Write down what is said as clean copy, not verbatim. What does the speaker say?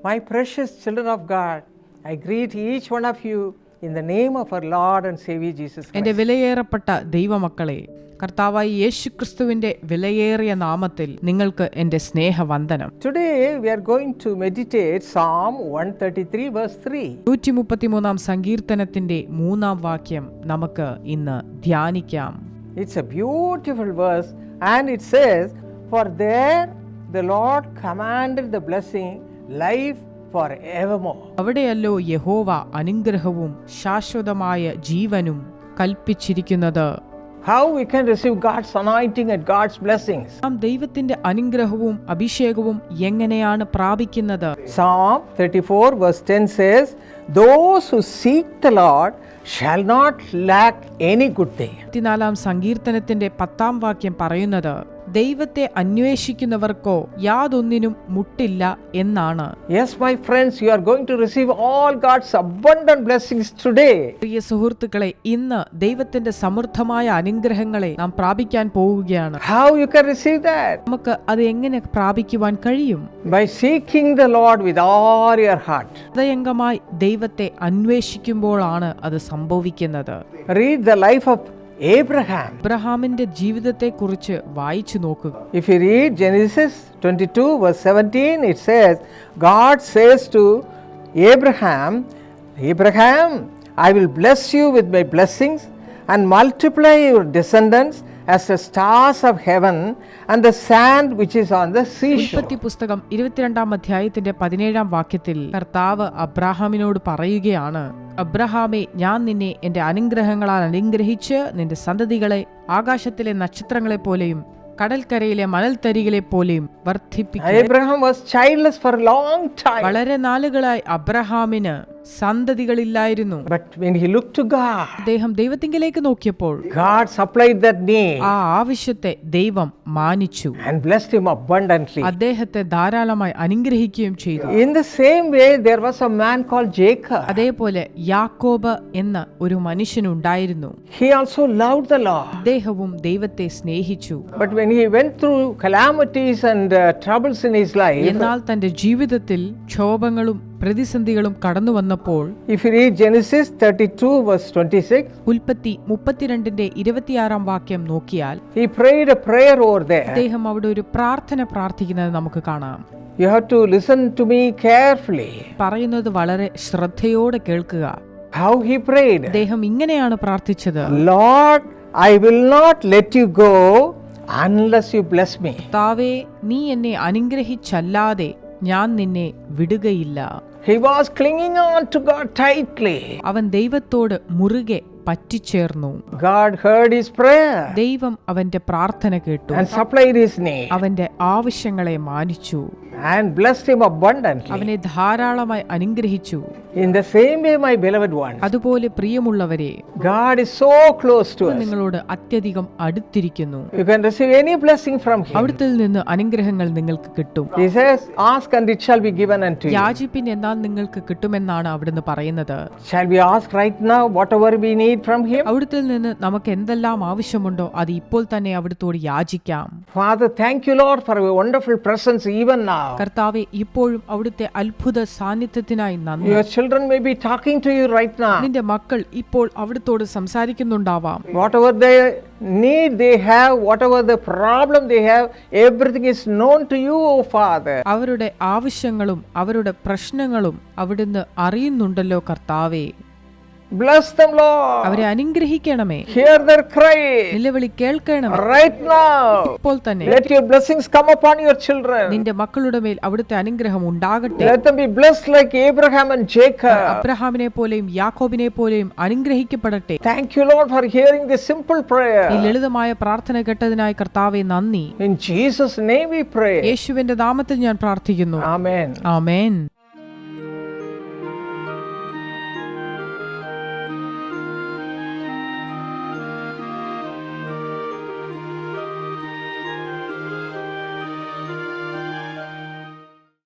My precious children of God, I greet each one of you in the name of our Lord and Savior Jesus Christ. എൻ്റെ വിലയേറപ്പെട്ട ദൈവമക്കളെ, കർത്താവായ യേശുക്രിസ്തുവിന്റെ വിലയേറിയ നാമത്തിൽ നിങ്ങൾക്ക് എൻ്റെ സ്നേഹവന്ദനം. Today we are going to meditate Psalm 133 verse 3. 133 സങ്കീർത്തനത്തിന്റെ 3 വാക്യം നമുക്ക് ഇന്ന് ധ്യാനിക്കാം. It's a beautiful verse and it says, "For there the Lord commanded the blessing, life forevermore." അവിടെയല്ലോ യഹോവ അനുഗ്രഹവും ശാശ്വതമായ ജീവനും കൽപ്പിച്ചിരിക്കുന്നത്. How we can receive God's anointing and God's blessings? നാം ദൈവത്തിന്റെ അനുഗ്രഹവും അഭിഷേകവും എങ്ങനെയാണ് പ്രാപിക്കുന്നത്? Psalm 34 verse 10 says, "Those who seek the Lord shall not lack any good thing." 34 സങ്കീർത്തനത്തിന്റെ 10 വാക്യം പറയുന്നത്, ദൈവത്തെ അന്വേഷിക്കുന്നവർക്കോ യാതൊന്നിനും മുട്ടില്ല എന്നാണ്. Yes, my friends, you are going to receive all God's abundant blessings today. പ്രിയ സുഹൃത്തുക്കളെ, ഇന്ന് ദൈവത്തിന്റെ സമൃദ്ധമായ അനുഗ്രഹങ്ങളെ നാം പ്രാപിക്കാൻ പോവുകയാണ്. How you can receive that? നമുക്ക് അത് എങ്ങനെ പ്രാപിക്കുവാൻ കഴിയും? By seeking the Lord with all your heart. ഹൃദയംഗമായി ദൈവത്തെ അന്വേഷിക്കുമ്പോഴാണ് അത് സംഭവിക്കുന്നത്. Read the life of Abraham. അബ്രഹാമിന്റെ ജീവിതത്തെ കുറിച്ച് വായിച്ചു നോക്കുക. If you read Genesis 22 verse 17, it says, God says to Abraham, "Abraham, I will bless you with my blessings and multiply your descendants as the stars of heaven and the sand which is on the seashore." ഉൽപ്പത്തി പുസ്തകം 22 അധ്യായത്തിന്റെ 17 വാക്യത്തിൽ കർത്താവ് അബ്രഹാമിനോട് പറയുകയാണ്, അബ്രഹാമേ, ഞാൻ നിന്നെ എൻ്റെ അനുഗ്രഹങ്ങളാൽ അനുഗ്രഹിച്ച് നിന്റെ സന്തതികളെ ആകാശത്തിലെ നക്ഷത്രങ്ങളെ പോലെയും കടൽക്കരയിലെ മണൽത്തരികളെ പോലെയും വർദ്ധിപ്പിക്കും. Abraham was childless for a long time. വളരെ നാളുകളായി അബ്രഹാമിന് സന്തതികളില്ലായിരുന്നു. But when he looked to God, അദ്ദേഹം ദൈവത്തിങ്കലേക്ക് നോക്കിയപ്പോൾ God supplied that need ആ ആവശ്യത്തെ ദൈവം മാനിച്ചു, and blessed him abundantly. അദ്ദേഹത്തെ ധാരാളമായി അനുഗ്രഹിക്കുകയും ചെയ്തു. In the same way, there was a man called Jacob. അതേപോലെ യാക്കോബ് എന്ന ഒരു മനുഷ്യനുണ്ടായിരുന്നു. He also loved the Lord. അദ്ദേഹവും ദൈവത്തെ സ്നേഹിച്ചു. But when he went through calamities and troubles in his life, എന്നാൽ തന്റെ ജീവിതത്തിൽ ക്ഷോഭങ്ങളും പ്രതിസന്ധികളും കടന്നു വന്നപ്പോൾ, if you read Genesis 32 verse 26, ഉൽപ്പത്തി 32 26 വാക്യം നോക്കിയാൽ, he prayed a prayer over there. അദ്ദേഹം അവിടെ ഒരു പ്രാർത്ഥന പ്രാർത്ഥിക്കുന്നത് നമുക്ക് കാണാം. You have to listen to me carefully. പറയുന്നത് വളരെ ശ്രദ്ധയോടെ കേൾക്കുക. How he prayed. അദ്ദേഹം ഇങ്ങനെയാണ് പ്രാർത്ഥിച്ചത്, Lord, I will not let you go unless you bless me. കർത്താവേ, നീ എന്നെ അനുഗ്രഹിച്ചല്ലാതെ ഞാൻ നിന്നെ വിടുകയില്ല. He was clinging on to God tightly. അവൻ ദൈവത്തോട് മുറുകെ പറ്റിച്ചേർന്നു. God heard his prayer ദൈവം അവന്റെ പ്രാർത്ഥന കേട്ടു, and supplied his need അവന്റെ ആവശ്യങ്ങളെ മാനിച്ചു, and blessed him abundantly. അവനെ ധാരാളമായി അനുഗ്രഹിച്ചു. In the same way, my beloved ones, അതുപോലെ പ്രിയമുള്ളവരെ, God is so close to us. നിങ്ങളോട് അത്യധികം അടുത്തിരിക്കുന്നു. You can receive any blessing from him. അവിടുത്തെ നിന്ന് അനുഗ്രഹങ്ങൾ നിങ്ങൾക്ക് കിട്ടും. He says, "Ask and it shall be given unto you." യാചിപ്പിൻ, എന്നാൽ നിങ്ങൾക്ക് കിട്ടുമെന്നാണ് അവിടുന്ന് പറയുന്നത്. Shall we ask right now whatever we need from him? അവിടുത്തെ നിന്ന് നമുക്ക് എന്തെല്ലാം ആവശ്യമുണ്ടോ അത് ഇപ്പോൾ തന്നെ അവിടുത്തോട് യാചിക്കാം. Father, thank you, Lord, for your wonderful presence even now. കർത്താവേ, ഇപ്പോഴും അവിടുത്തെ അത്ഭുത സാന്നിധ്യത്തിനായി നന്ദി. Your children may be talking to you right now. നിന്റെ മക്കൾ ഇപ്പോൾ അവിടുത്തോട് സംസാരിക്കുന്നുണ്ടാവാം. Whatever they need they have, whatever the problem they have, everything is known to you, O Father. അവരുടെ ആവശ്യങ്ങളും അവരുടെ പ്രശ്നങ്ങളും അവിടുന്ന് അറിയുന്നുണ്ടല്ലോ കർത്താവേ. Bless them, Lord. അവരെ അനുഗ്രഹിക്കണമേ. Hear their cry നിലവിളി കേൾക്കണമേ. right now. ഇപ്പോൾ തന്നെ Let your blessings come upon your children. നിന്റെ മക്കളുടെ മേൽ അവിടുത്തെ അനുഗ്രഹം ഉണ്ടാകട്ടെ. Let them be blessed like Abraham and Jacob. അബ്രഹാമിനെ പോലെയും യാക്കോബിനെ പോലെയും അനുഗ്രഹിക്കപ്പെടട്ടെ. Thank you, Lord, for hearing this simple prayer. ഈ ലളിതമായ പ്രാർത്ഥന കേട്ടതിനായി കർത്താവേ നന്ദി. In Jesus' name we pray. യേശുവിന്റെ നാമത്തിൽ ഞാൻ പ്രാർത്ഥിക്കുന്നു. Amen. ആമേൻ.